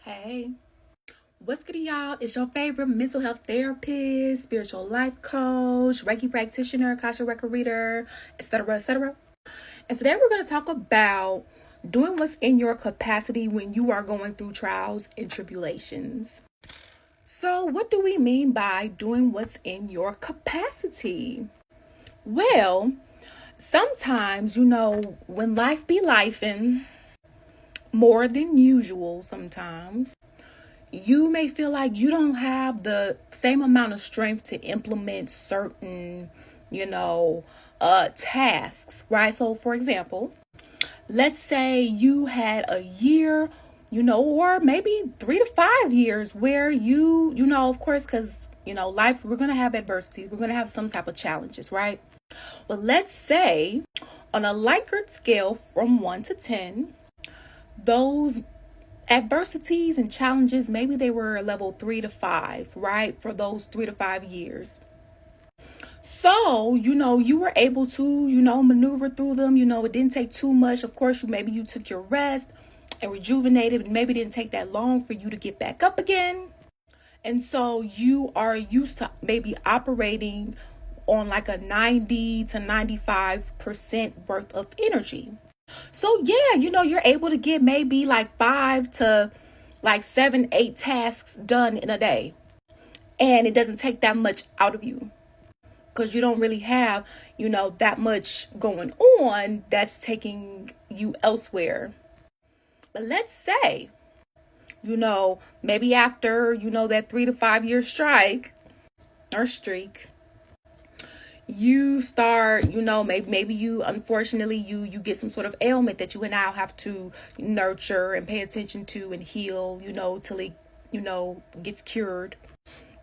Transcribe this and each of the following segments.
Hey, what's good, y'all? It's your favorite mental health therapist, spiritual life coach, Reiki practitioner, Akasha record reader, etc., etc. And today we're going to talk about doing what's in your capacity when you are going through trials and tribulations. So, what do we mean by doing what's in your capacity? Well, sometimes, when life be lifing more than usual sometimes, you may feel like you don't have the same amount of strength to implement certain, tasks, right? So, for example, let's say you had a year, or maybe 3 to 5 years where of course, because, life, we're going to have adversity, we're going to have some type of challenges, right? But let's say on a Likert scale from 1 to 10, those adversities and challenges, maybe they were level 3 to 5, right? For those 3 to 5 years. So, you were able to, maneuver through them. It didn't take too much. Of course, maybe you took your rest and rejuvenated, but maybe it didn't take that long for you to get back up again. And so you are used to maybe operating on like a 90 to 95% worth of energy. So yeah, you're able to get maybe like 5 to 7, 8 tasks done in a day. And it doesn't take that much out of you because you don't really have, that much going on that's taking you elsewhere. But let's say, maybe after, that 3 to 5 year strike or streak, you start, maybe you, unfortunately, you get some sort of ailment that you now have to nurture and pay attention to and heal, till it, gets cured.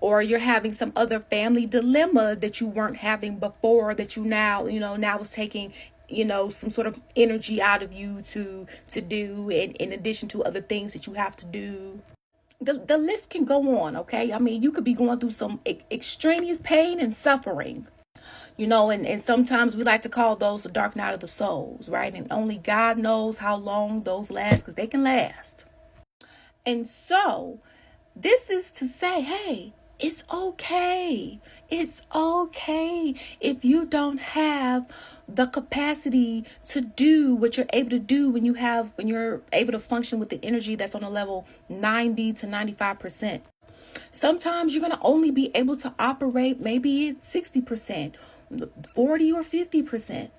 Or you're having some other family dilemma that you weren't having before, that you now, now is taking, some sort of energy out of you to do, and in addition to other things that you have to do. The list can go on, okay? I mean, you could be going through some extraneous pain and suffering, and sometimes we like to call those the dark night of the souls, right? And only God knows how long those last, because they can last. And so this is to say, hey, it's okay. It's okay if you don't have the capacity to do what you're able to do when you're able to function with the energy that's on a level 90 to 95%. Sometimes you're going to only be able to operate maybe at 60%, 40 or 50%.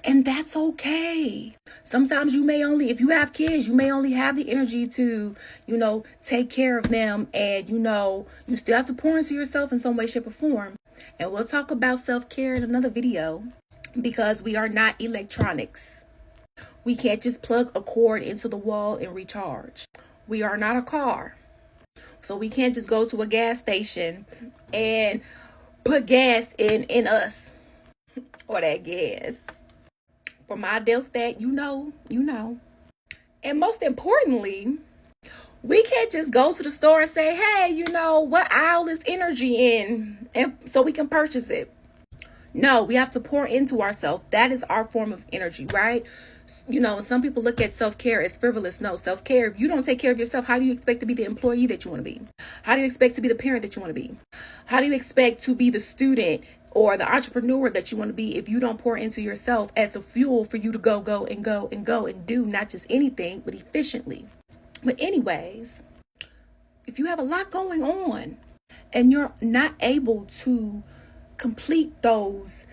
And that's okay. Sometimes you may only, if you have kids, you may only have the energy to, take care of them. And, you still have to pour into yourself in some way, shape, or form. And we'll talk about self-care in another video, because we are not electronics. We can't just plug a cord into the wall and recharge. We are not a car. So we can't just go to a gas station and put gas in us or that gas. For my Delstat, you know. And most importantly, we can't just go to the store and say, hey, what aisle is energy in? And so we can purchase it. No, we have to pour into ourselves. That is our form of energy, right? Some people look at self-care as frivolous. No, self-care, if you don't take care of yourself, how do you expect to be the employee that you want to be? How do you expect to be the parent that you want to be? How do you expect to be the student or the entrepreneur that you want to be if you don't pour into yourself as the fuel for you to go and do not just anything, but efficiently? But anyways, if you have a lot going on and you're not able to complete those,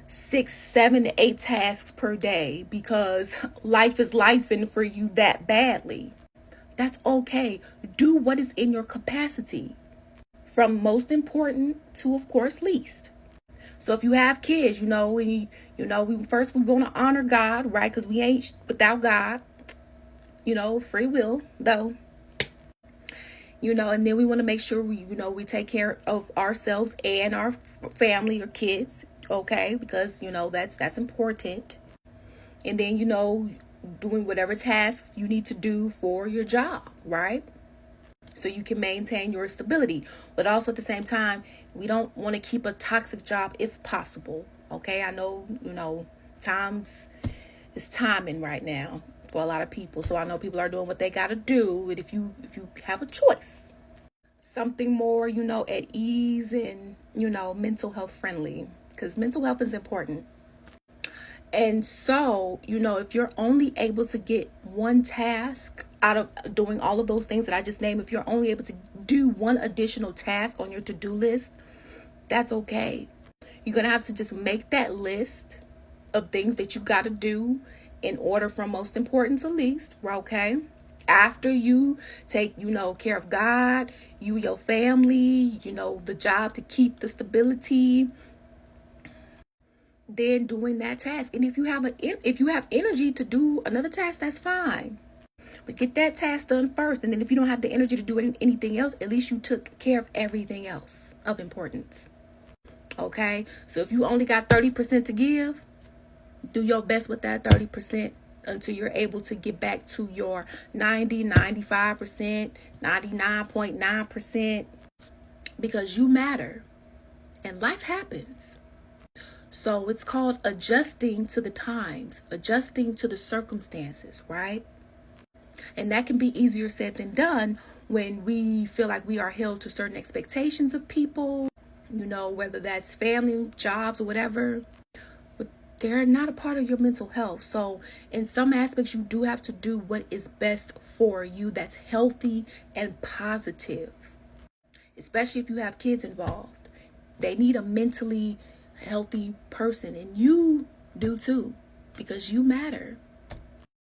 6, 7, 8 tasks per day because life is lifing for you that badly, that's okay. Do what is in your capacity, from most important to, of course, least. So if you have kids, we want to honor God, right? Because we ain't without God, free will though. And then we want to make sure we take care of ourselves and our family or kids, okay? Because, that's important. And then, doing whatever tasks you need to do for your job, right? So you can maintain your stability. But also at the same time, we don't want to keep a toxic job if possible, okay? I know, times is timing right now for a lot of people. So I know people are doing what they got to do. And if you have a choice, something more, at ease and, mental health friendly, because mental health is important. And so, if you're only able to get one task out of doing all of those things that I just named, if you're only able to do one additional task on your to-do list, that's okay. You're going to have to just make that list of things that you got to do in order from most important to least, okay? After you take, care of God, your family, the job to keep the stability, then doing that task. And if you have energy to do another task, that's fine. But get that task done first. And then if you don't have the energy to do anything else, at least you took care of everything else of importance. Okay? So if you only got 30% to give, do your best with that 30% until you're able to get back to your 90, 95%, 99.9%, because you matter and life happens. So it's called adjusting to the times, adjusting to the circumstances, right? And that can be easier said than done when we feel like we are held to certain expectations of people, whether that's family, jobs, or whatever. But they're not a part of your mental health. So in some aspects, you do have to do what is best for you, that's healthy and positive, especially if you have kids involved. They need a mentally healthy person, and you do too, because you matter.